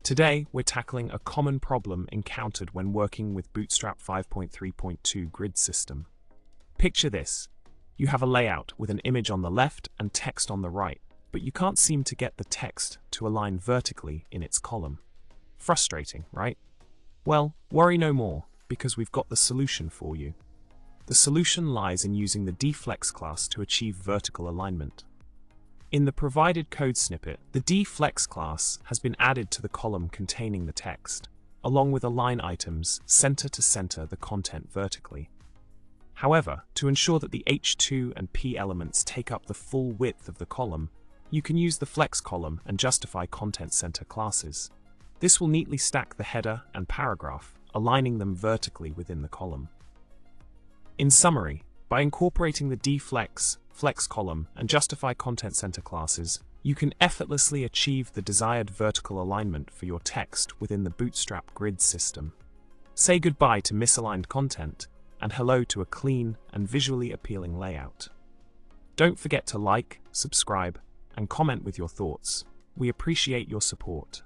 Today, we're tackling a common problem encountered when working with Bootstrap 5.3.2 grid system. Picture this. You have a layout with an image on the left and text on the right, but you can't seem to get the text to align vertically in its column. Frustrating, right? Well, worry no more, because we've got the solution for you. The solution lies in using the dflex class to achieve vertical alignment. In the provided code snippet, the dflex class has been added to the column containing the text, along with align items center to center the content vertically. However, to ensure that the H2 and P elements take up the full width of the column, you can use the flex column and justify content center classes. This will neatly stack the header and paragraph, aligning them vertically within the column. In summary, by incorporating the dflex, flex column, and justify content center classes, you can effortlessly achieve the desired vertical alignment for your text within the Bootstrap grid system. Say goodbye to misaligned content and hello to a clean and visually appealing layout. Don't forget to like, subscribe, and comment with your thoughts. We appreciate your support.